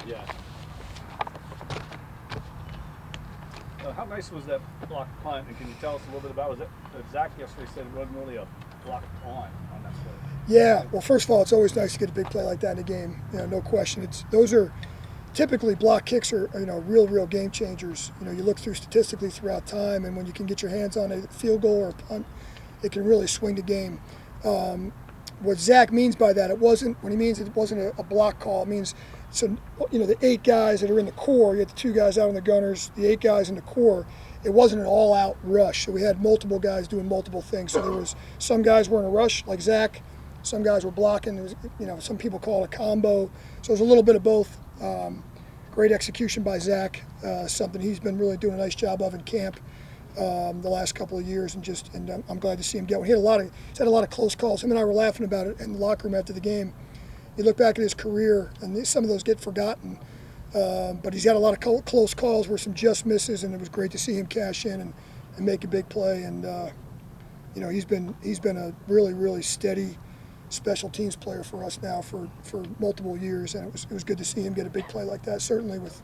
Yeah. How nice was that block punt? And can you tell us a little bit about it? Zack yesterday said it wasn't really a block on that play. Yeah, well, first of all, it's always nice to get a big play like that in a game. No question. Those are typically block kicks are real game changers. You look through statistically throughout time, and when you can get your hands on a field goal or a punt, it can really swing the game. What Zack means by that, when he means it wasn't a block call, it means the 8 guys that are in the core, you had the 2 guys out on the gunners, the 8 guys in the core, it wasn't an all-out rush. So we had multiple guys doing multiple things. So there was some guys were in a rush, like Zack, some guys were blocking. There was, some people call it a combo. So it was a little bit of both. Great execution by Zack, something he's been really doing a nice job of in camp the last couple of years, and I'm glad to see him get one. He's had a lot of close calls. Him and I were laughing about it in the locker room after the game. You look back at his career, and some of those get forgotten, but he's had a lot of close calls where some just misses, and it was great to see him cash in and make a big play. And he's been a really steady special teams player for us now for multiple years, and it was good to see him get a big play like that. Certainly with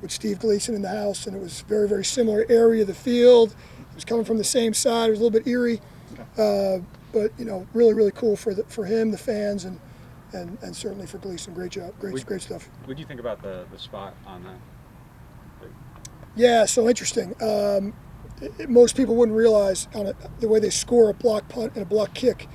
Steve Gleason in the house, and it was very similar area of the field. It was coming from the same side. It was a little bit eerie, but really cool for him, the fans, and certainly for Gleason. Great job, great stuff. What do you think about the spot on that? Yeah, so interesting. Most people wouldn't realize the way they score a block punt and a block kick.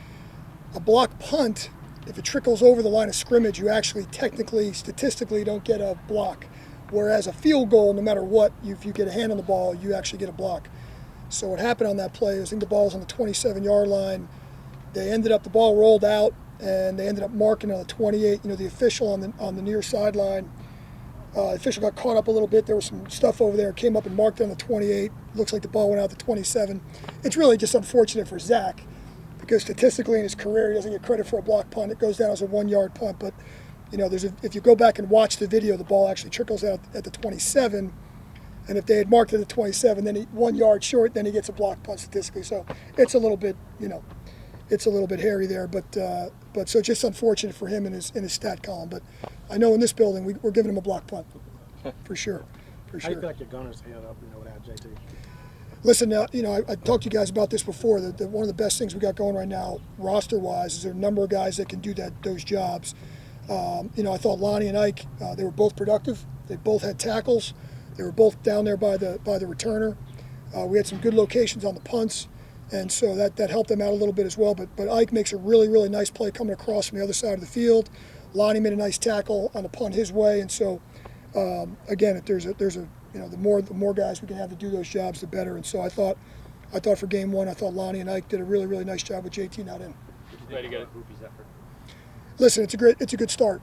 A block punt, if it trickles over the line of scrimmage, you actually technically, statistically, don't get a block. Whereas a field goal, no matter what, if you get a hand on the ball, you actually get a block. So what happened on that play is I think the ball was on the 27-yard line. The ball rolled out, and they ended up marking on the 28. The official on the near sideline, the official got caught up a little bit. There was some stuff over there, came up and marked on the 28. Looks like the ball went out the 27. It's really just unfortunate for Zack, because statistically in his career he doesn't get credit for a block punt. It goes down as a 1-yard punt, but if you go back and watch the video, the ball actually trickles out at the 27, and if they had marked it at the 27, then 1 yard short, then he gets a block punt statistically. So it's a little bit, hairy there, but so it's just unfortunate for him in his stat column. But I know in this building we're giving him a block punt for sure. How do you feel like your gunners held up, without JT? Listen, I talked to you guys about this before. That one of the best things we got going right now, roster-wise, is there are a number of guys that can do those jobs. I thought Lonnie and Ike, they were both productive. They both had tackles. They were both down there by the returner. We had some good locations on the punts, and so that helped them out a little bit as well. But Ike makes a really nice play coming across from the other side of the field. Lonnie made a nice tackle on the punt his way, and so again, if there's a the more guys we can have to do those jobs, the better. And so I thought for game one, I thought Lonnie and Ike did a really nice job with JT not in. Way to get Grupe's effort. Listen, it's a good start.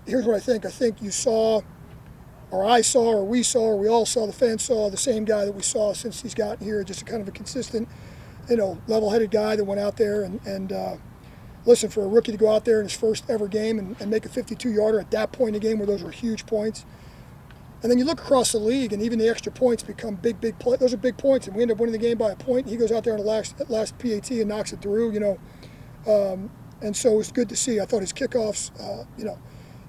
Here's what I think. I think you saw, or I saw, or we saw, or we all saw, the fans saw the same guy that we saw since he's gotten here. Just a kind of a consistent, level-headed guy that went out there and listen, for a rookie to go out there in his first ever game and make a 52-yarder at that point in the game where those were huge points. And then you look across the league, and even the extra points become big play. Those are big points, and we end up winning the game by a point. And he goes out there on the last PAT and knocks it through, and so it was good to see. I thought his kickoffs,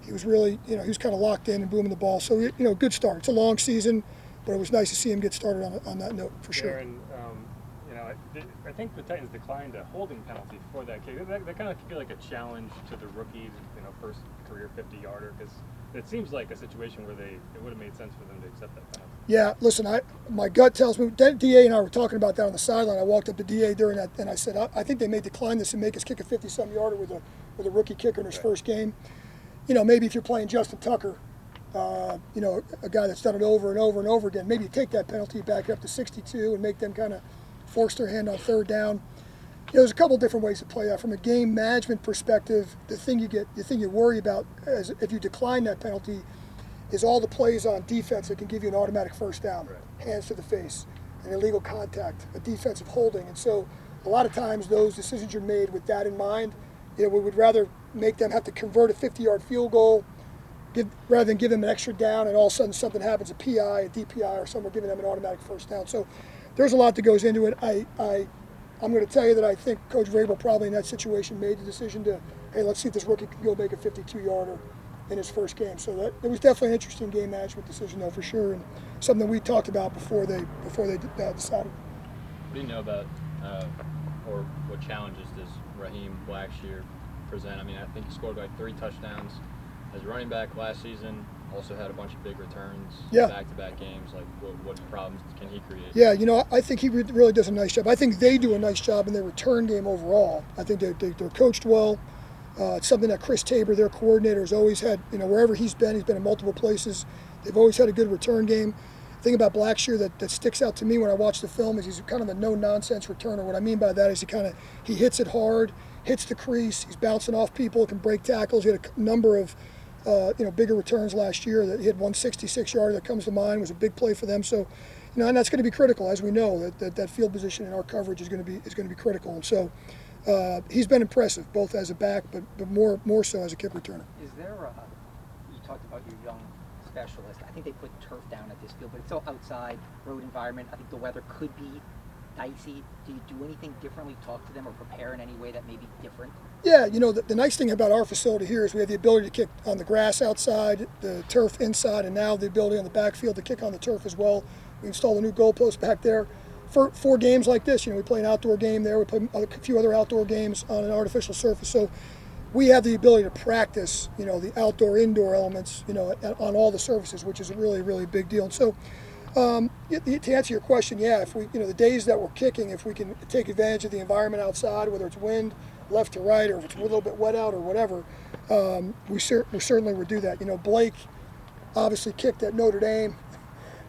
he was really, he was kind of locked in and booming the ball. So, good start. It's a long season, but it was nice to see him get started on that note for sure. Darren, I think the Titans declined a holding penalty for that kick. That kind of feel like a challenge to the rookie, first career 50-yarder, because it seems like a situation where it would have made sense for them to accept that penalty. Yeah, listen, my gut tells me, DA and I were talking about that on the sideline. I walked up to DA during that, and I said, I think they may decline this and make us kick a 50-some-yarder with a rookie kicker in his first game. Maybe if you're playing Justin Tucker, a guy that's done it over and over and over again, maybe you take that penalty, back it up to 62, and make them kind of force their hand on third down. There's a couple different ways to play that. From a game management perspective, the thing you worry about is if you decline that penalty is all the plays on defense that can give you an automatic first down, hands to the face, an illegal contact, a defensive holding. And so a lot of times those decisions are made with that in mind. We would rather make them have to convert a 50-yard field goal rather than give them an extra down and all of a sudden something happens, a PI, a DPI, or somewhere giving them an automatic first down. So there's a lot that goes into it. I'm going to tell you that I think Coach Vrabel probably in that situation made the decision to, hey, let's see if this rookie can go make a 52-yarder in his first game. So it was definitely an interesting game management decision, though, for sure, and something we talked about before they decided. What do you know about, or what challenges does Raheem Blackshear present? I mean, I think he scored like 3 touchdowns as a running back last season. Also had a bunch of big returns, back-to-back games. Like, what problems can he create? Yeah, I think he really does a nice job. I think they do a nice job in their return game overall. I think they're coached well. It's something that Chris Tabor, their coordinator, has always had. Wherever he's been in multiple places. They've always had a good return game. The thing about Blackshear that sticks out to me when I watch the film is he's kind of a no-nonsense returner. What I mean by that is he hits it hard, hits the crease, he's bouncing off people, can break tackles. He had a number of bigger returns last year. That he had 166-yarder that comes to mind, was a big play for them. So, and that's going to be critical, as we know that field position in our coverage is going to be critical. And so, he's been impressive both as a back, but more so as a kick returner. Is there you talked about your young specialist. I think they put turf down at this field, but it's still outside road environment. I think the weather could be dicey. Do you do anything differently? Talk to them or prepare in any way that may be different? Yeah, the nice thing about our facility here is we have the ability to kick on the grass outside, the turf inside, and now the ability on the backfield to kick on the turf as well. We installed a new goalpost back there. For 4 games like this, we play an outdoor game there. We play a few other outdoor games on an artificial surface. So we have the ability to practice, the outdoor-indoor elements, on all the surfaces, which is a really, really big deal. And so, to answer your question, if we, the days that we're kicking, if we can take advantage of the environment outside, whether it's wind, left to right, or if it's a little bit wet out or whatever, we certainly would do that. Blake obviously kicked at Notre Dame,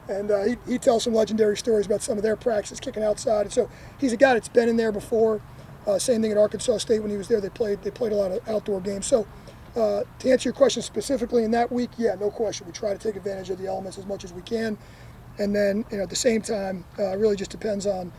and he tells some legendary stories about some of their practices kicking outside. And so he's a guy that's been in there before. Same thing at Arkansas State when he was there. They played a lot of outdoor games. So to answer your question specifically in that week, no question. We try to take advantage of the elements as much as we can. And then, at the same time, it really just depends on,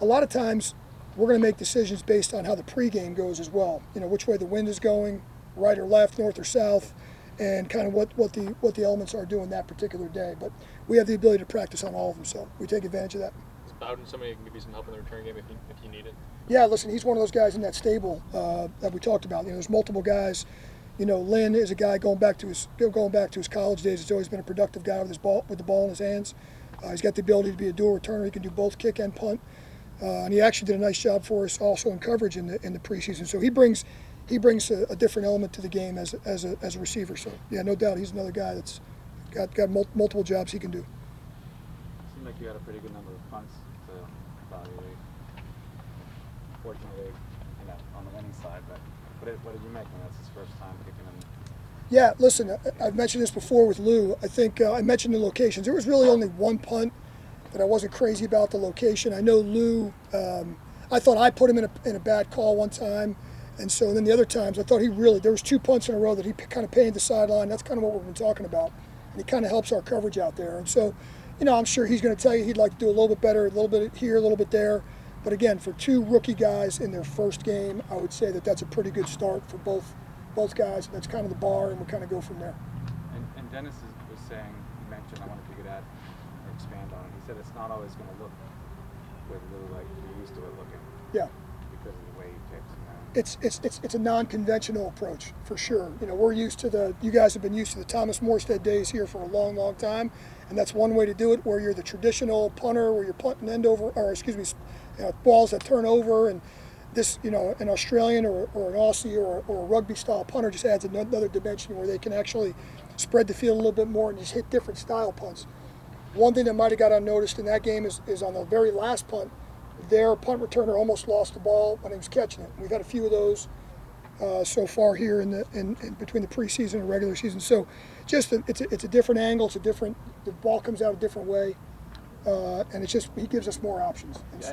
a lot of times we're going to make decisions based on how the pregame goes as well. Which way the wind is going, right or left, north or south, and kind of what the elements are doing that particular day. But we have the ability to practice on all of them, so we take advantage of that. Is Bowden somebody who can give you some help in the return game if you need it? Yeah, listen, he's one of those guys in that stable that we talked about. There's multiple guys. Lynn is a guy going back to his college days. He's always been a productive guy with the ball in his hands. He's got the ability to be a dual returner. He can do both kick and punt, and he actually did a nice job for us also in coverage in the preseason. So he brings a different element to the game as a receiver. So no doubt he's another guy that's got multiple jobs he can do. Seemed like you had a pretty good number of punts to evaluate. Fortunately, on the winning side, but what did you make? That's his first time kicking them. Yeah, listen, I've mentioned this before with Lou. I think I mentioned the locations. There was really only one punt that I wasn't crazy about the location. I know Lou, I thought I put him in a bad call one time. And so then the other times, I thought there was 2 punts in a row that he kind of painted the sideline. That's kind of what we've been talking about. And he kind of helps our coverage out there. And so, I'm sure he's going to tell you he'd like to do a little bit better, a little bit here, a little bit there. But again, for 2 rookie guys in their first game, I would say that's a pretty good start for both guys. That's kind of the bar, and we'll kind of go from there. And Dennis was saying, you mentioned, I wonder if you could add or expand on it. He said it's not always going to look with Lou like you're used to it looking. Yeah. Because of the way he kicks. It's a non-conventional approach for sure. We're used to you guys have been used to the Thomas Morstead days here for a long, long time, and that's one way to do it. Where you're the traditional punter, where you're punting balls that turn over, and this, an Australian or an Aussie or a rugby style punter just adds another dimension where they can actually spread the field a little bit more and just hit different style punts. One thing that might have got unnoticed in that game is on the very last punt, their punt returner almost lost the ball when he was catching it. We've had a few of those so far here in between the preseason and regular season. So just it's a different angle. The ball comes out a different way. And he gives us more options. And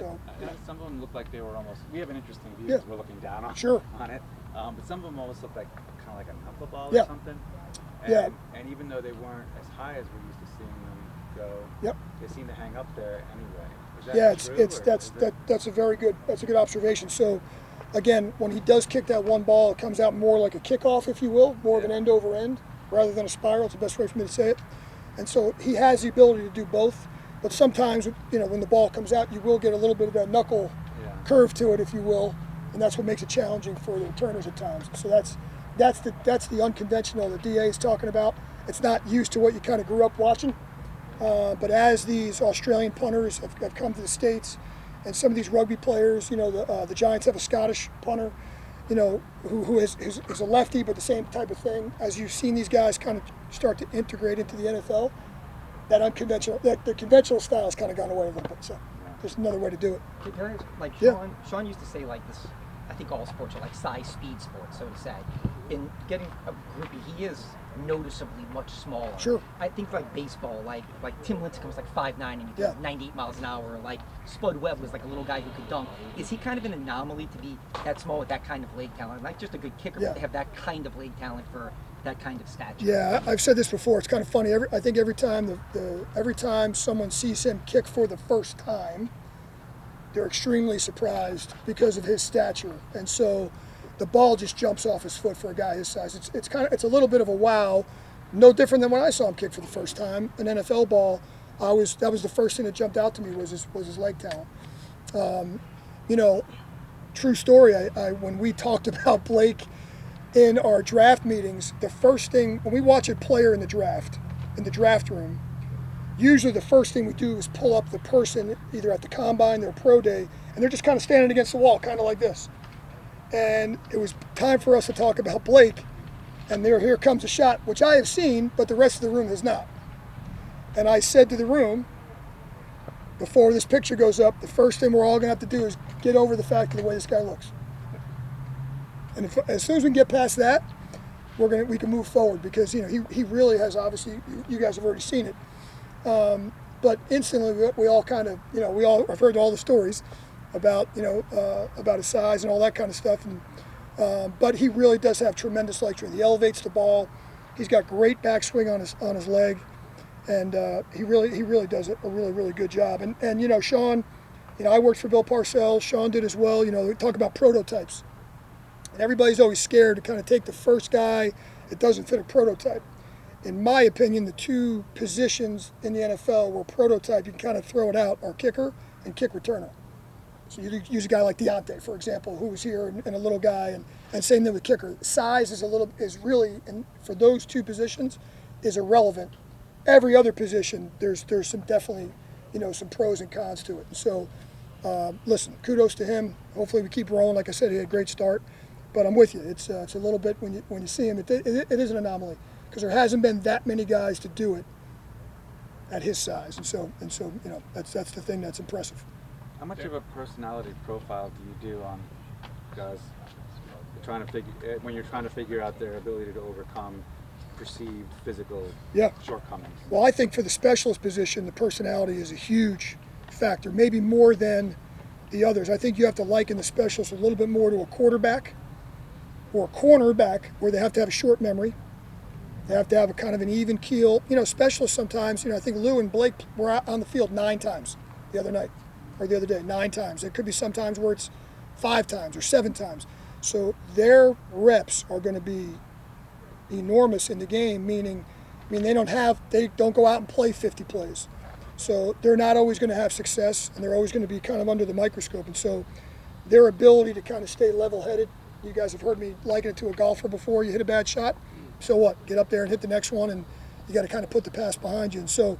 some of them look like they were almost. We have an interesting view because we're looking down on it. But some of them almost look like kind of like a knuckleball or something. And even though they weren't as high as we're used to seeing them go, they seem to hang up there anyway. Is that true, that's a good observation. So again, when he does kick that one ball, it comes out more like a kickoff, if you will, more of an end over end rather than a spiral. It's the best way for me to say it. And so he has the ability to do both. But sometimes, when the ball comes out, you will get a little bit of that knuckle curve to it, if you will, and that's what makes it challenging for the returners at times. So that's the unconventional the DA is talking about. It's not used to what you kind of grew up watching. But as these Australian punters have come to the States, and some of these rugby players, you know, the Giants have a Scottish punter, you know, who is a lefty, but the same type of thing. As you've seen these guys kind of start to integrate into the NFL, the conventional style has kind of gone away a little bit. So there's another way to do it. Like Sean used to say, like this. I think all sports are like size speed sports, so to say. In getting a Grupe, he is noticeably much smaller. Sure. I think like baseball, like Tim Lincecum was like 5'9" and he threw 98 miles an hour. Like Spud Webb was like a little guy who could dunk. Is he kind of an anomaly to be that small with that kind of leg talent? Not just a good kicker, but to have that kind of leg talent for that kind of stature. Yeah, I've said this before. It's kind of funny. I think every time someone sees him kick for the first time, they're extremely surprised because of his stature, and so the ball just jumps off his foot for a guy his size. It's a little bit of a wow, no different than when I saw him kick for the first time an NFL ball. That was the first thing that jumped out to me was his leg talent. You know, true story. When we talked about Blake in our draft meetings, the first thing when we watch a player in the draft room. Usually the first thing we do is pull up the person either at the combine or pro day, and they're just kind of standing against the wall, kind of like this. And it was time for us to talk about Blake, and here comes a shot, which I have seen, but the rest of the room has not. And I said to the room, before this picture goes up, the first thing we're all going to have to do is get over the fact of the way this guy looks. And as soon as we can get past that, we can move forward, because you know he really has, obviously, you guys have already seen it. But instantly, we all kind of, you know, we all have heard all the stories about, you know, about his size and all that kind of stuff. And but he really does have tremendous leg strength. He elevates the ball. He's got great backswing on his leg, and he really does a really good job. And you know, Sean, you know, I worked for Bill Parcells. Sean did as well. You know, we talk about prototypes, and everybody's always scared to kind of take the first guy that doesn't fit a prototype. In my opinion, the two positions in the NFL where prototype, you can kind of throw it out, are kicker and kick returner. So you use a guy like Deontay, for example, who was here, and a little guy, and same thing with kicker. Size is really, and for those two positions, is irrelevant. Every other position, there's some definitely, you know, some pros and cons to it. And so, listen, kudos to him. Hopefully we keep rolling. Like I said, he had a great start, but I'm with you. It's a little bit when you see him, it is an anomaly, because there hasn't been that many guys to do it at his size, and so you know, that's the thing that's impressive. How much of a personality profile do you do on guys when you're trying to figure out their ability to overcome perceived physical shortcomings? Well, I think for the specialist position, the personality is a huge factor, maybe more than the others. I think you have to liken the specialist a little bit more to a quarterback or a cornerback, where they have to have a short memory. They have to have a kind of an even keel. You know, specialists sometimes, you know, I think Lou and Blake were out on the field 9 times the other night, or the other day, 9 times. It could be sometimes where it's 5 times or 7 times. So their reps are going to be enormous in the game, meaning they don't go out and play 50 plays. So they're not always going to have success, and they're always going to be kind of under the microscope. And so their ability to kind of stay level-headed, you guys have heard me liken it to a golfer before. You hit a bad shot, so what? Get up there and hit the next one, and you got to kind of put the pass behind you. And so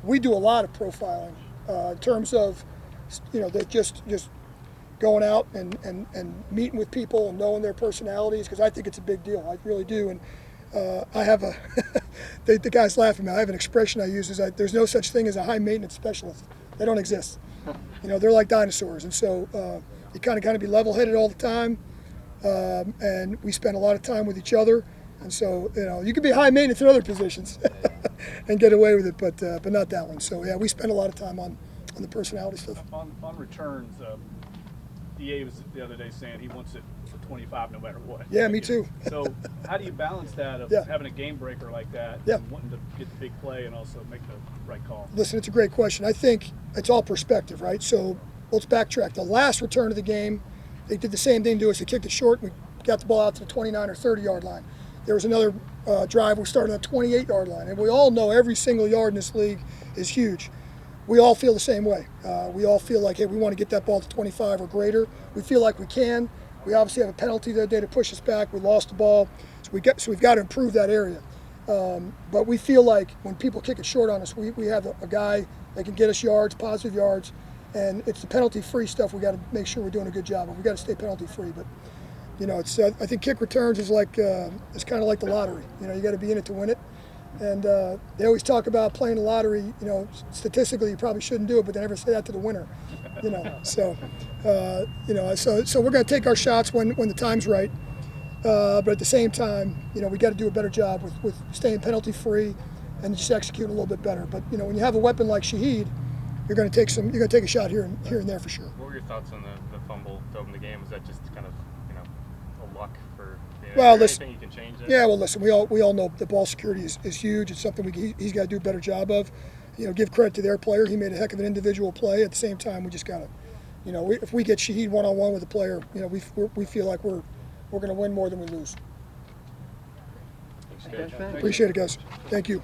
we do a lot of profiling in terms of, you know, that just going out and meeting with people and knowing their personalities, because I think it's a big deal. I really do. And I have the guys laugh at me. I have an expression I use, is that there's no such thing as a high maintenance specialist. They don't exist. You know, they're like dinosaurs. And so you kind of be level-headed all the time. And we spend a lot of time with each other. And so, you know, you can be high maintenance in other positions and get away with it, but not that one. So yeah, we spend a lot of time on the personality stuff. On returns, DA was the other day saying he wants it for 25 no matter what. Yeah, me too. So how do you balance that of having a game breaker like that, and wanting to get the big play and also make the right call? Listen, it's a great question. I think it's all perspective, right? So let's backtrack. The last return of the game, they did the same thing to us. They kicked it short, and we got the ball out to the 29 or 30-yard line. There was another drive we started on the 28-yard line. And we all know every single yard in this league is huge. We all feel the same way. We all feel like, hey, we want to get that ball to 25 or greater. We feel like we can. We obviously have a penalty the other day to push us back. We lost the ball, so we've got to improve that area. But we feel like when people kick it short on us, we have a guy that can get us yards, positive yards, and it's the penalty-free stuff we got to make sure we're doing a good job of. We got to stay penalty-free, but it's I think kick returns is like it's kind of like the lottery. You got to be in it to win it. And they always talk about playing the lottery. Statistically, you probably shouldn't do it, but they never say that to the winner. So we're going to take our shots when the time's right. But at the same time, we got to do a better job with staying penalty free and just execute a little bit better. But when you have a weapon like Shaheed, you're going to take a shot here and there for sure. What were your thoughts on the fumble to open the game? Was that just kind of a luck for? Well, listen. Anything you can change there? Yeah, well, listen. We all know the ball security is huge. It's something he's got to do a better job of. Give credit to their player. He made a heck of an individual play. At the same time, we just got to, if we get Shaheed one-on-one with a player, we feel like we're going to win more than we lose. Thanks, guys. Appreciate it, guys. Thank you.